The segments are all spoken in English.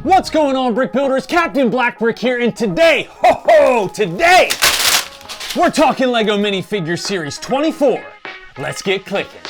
What's going on, brick builders? Captain Black Brick here, and today, today, we're talking LEGO Minifigures Series 24. Let's get clicking.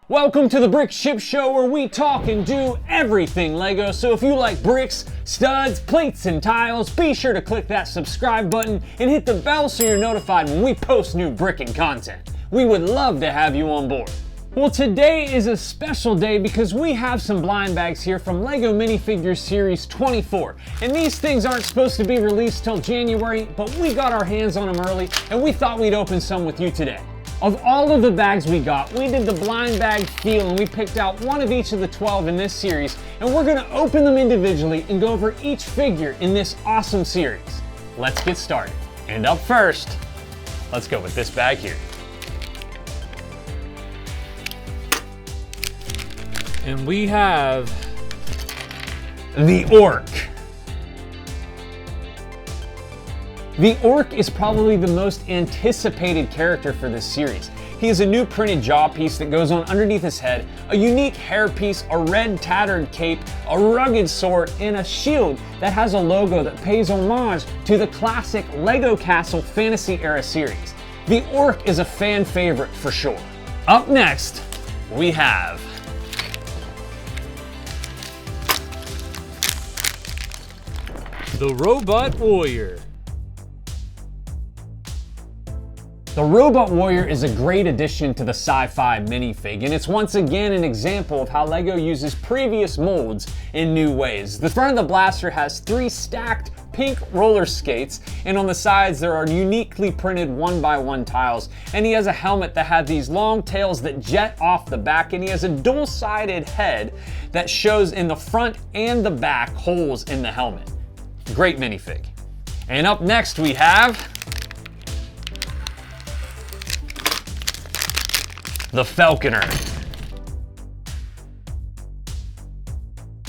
Welcome to the Brick Ship Show, where we talk and do everything LEGO. So if you like bricks, studs, plates, and tiles, be sure to click that subscribe button and hit the bell so you're notified when we post new bricking content. We would love to have you on board. Well, today is a special day because we have some blind bags here from LEGO Minifigures Series 24. And these things aren't supposed to be released till January, but we got our hands on them early and we thought we'd open some with you today. Of all of the bags we got, we did the blind bag feel and we picked out one of each of the 12 in this series, and we're gonna open them individually and go over each figure in this awesome series. Let's get started. And up first, let's go with this bag here. And we have the Orc. The Orc is probably the most anticipated character for this series. He has a new printed jaw piece that goes on underneath his head, a unique hairpiece, a red tattered cape, a rugged sword, and a shield that has a logo that pays homage to the classic LEGO Castle Fantasy Era series. The Orc is a fan favorite for sure. Up next, we have the Robot Warrior. The Robot Warrior is a great addition to the sci-fi minifig, and it's once again an example of how LEGO uses previous molds in new ways. The front of the blaster has 3 stacked pink roller skates, and on the sides there are uniquely printed 1x1 tiles, and he has a helmet that has these long tails that jet off the back, and he has a dual-sided head that shows in the front and the back holes in the helmet. Great minifig. And up next we have the Falconer.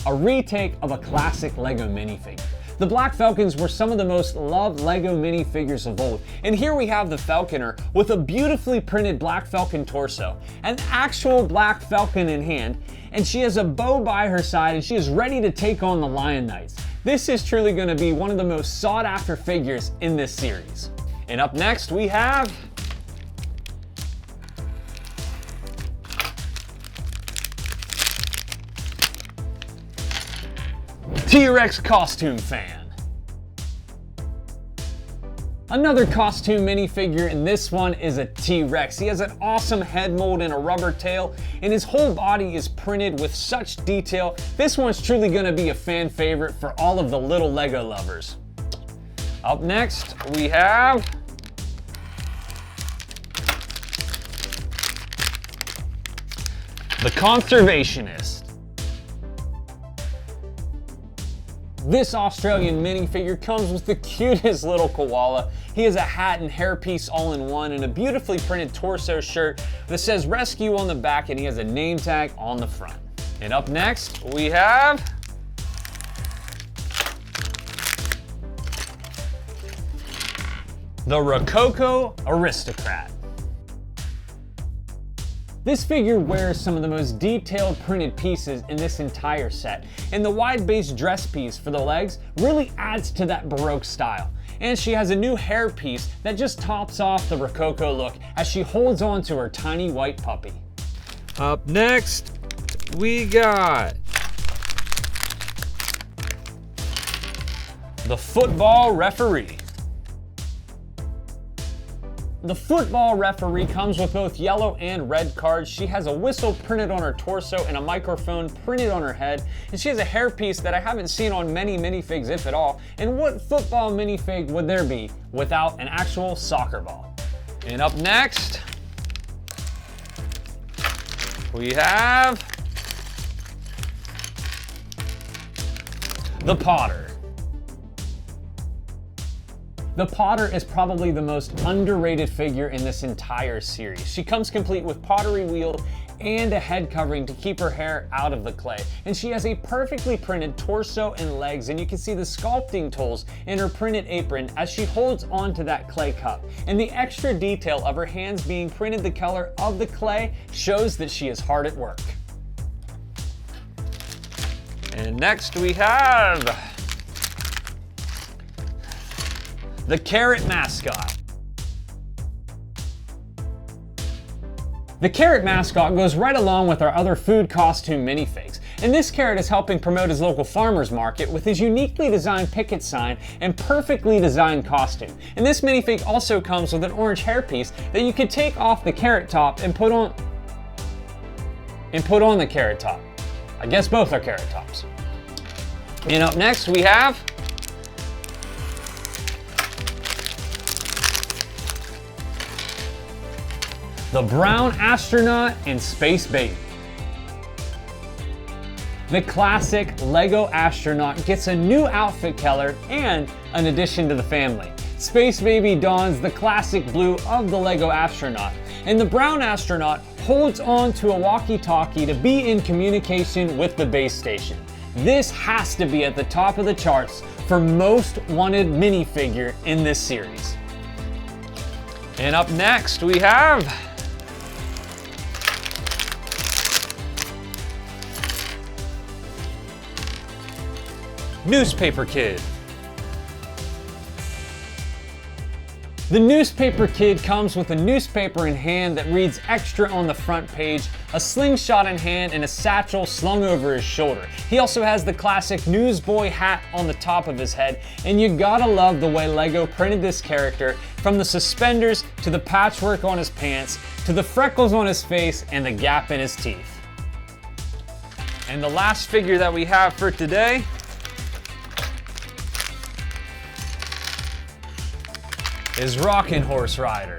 A retake of a classic LEGO minifigure. The Black Falcons were some of the most loved LEGO minifigures of old, and here we have the Falconer with a beautifully printed Black Falcon torso, an actual Black Falcon in hand, and she has a bow by her side and she is ready to take on the Lion Knights. This is truly going to be one of the most sought after figures in this series. And up next we have T-Rex costume fan. Another costume minifigure, and this one is a T-Rex. He has an awesome head mold and a rubber tail, and his whole body is printed with such detail. This one's truly going to be a fan favorite for all of the little LEGO lovers. Up next, we have the Conservationist. This Australian minifigure comes with the cutest little koala. He has a hat and hairpiece all in one and a beautifully printed torso shirt that says rescue on the back, and he has a name tag on the front. And up next, we have the Rococo Aristocrat. This figure wears some of the most detailed printed pieces in this entire set, and the wide base dress piece for the legs really adds to that Baroque style. And she has a new hair piece that just tops off the Rococo look as she holds on to her tiny white puppy. Up next, we got the Football Referee. The Football Referee comes with both yellow and red cards. She has a whistle printed on her torso and a microphone printed on her head. And she has a hairpiece that I haven't seen on many minifigs, if at all. And what football minifig would there be without an actual soccer ball? And up next, we have the Potter. The Potter is probably the most underrated figure in this entire series. She comes complete with pottery wheel and a head covering to keep her hair out of the clay. And she has a perfectly printed torso and legs, and you can see the sculpting tools in her printed apron as she holds onto that clay cup. And the extra detail of her hands being printed the color of the clay shows that she is hard at work. And next we have the Carrot Mascot. The Carrot Mascot goes right along with our other food costume minifigs, and this carrot is helping promote his local farmer's market with his uniquely designed picket sign and perfectly designed costume. And this minifig also comes with an orange hairpiece that you can take off the carrot top and put on the carrot top. I guess both are carrot tops. And up next we have the brown astronaut and Spacebaby. The classic Lego astronaut gets a new outfit color and an addition to the family. Spacebaby dons the classic blue of the Lego astronaut, and the brown astronaut holds on to a walkie-talkie to be in communication with the base station. This has to be at the top of the charts for most wanted minifigure in this series. And up next we have Newspaper Kid. The Newspaper Kid comes with a newspaper in hand that reads extra on the front page, a slingshot in hand, and a satchel slung over his shoulder. He also has the classic newsboy hat on the top of his head, and you gotta love the way Lego printed this character, from the suspenders to the patchwork on his pants, to the freckles on his face and the gap in his teeth. And the last figure that we have for today is Rockin' Horse Rider.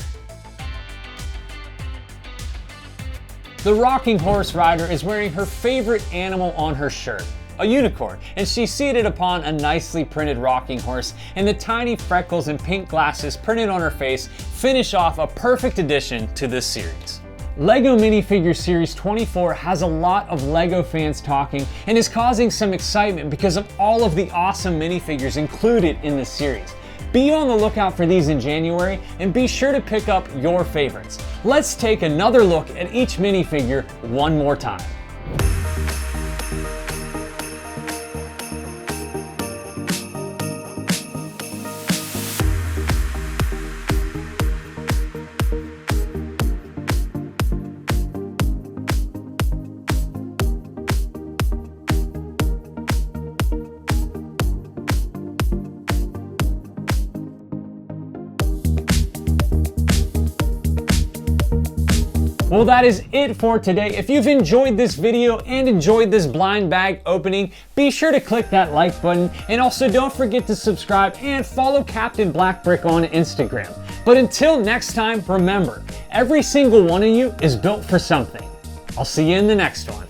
The Rocking Horse Rider is wearing her favorite animal on her shirt, a unicorn, and she's seated upon a nicely printed rocking horse, and the tiny freckles and pink glasses printed on her face finish off a perfect addition to this series. LEGO Minifigures Series 24 has a lot of LEGO fans talking and is causing some excitement because of all of the awesome minifigures included in this series. Be on the lookout for these in January, and be sure to pick up your favorites. Let's take another look at each minifigure one more time. Well, that is it for today. If you've enjoyed this video and enjoyed this blind bag opening, be sure to click that like button, and also don't forget to subscribe and follow Captain Blackbrick on Instagram. But until next time, remember, every single one of you is built for something. I'll see you in the next one.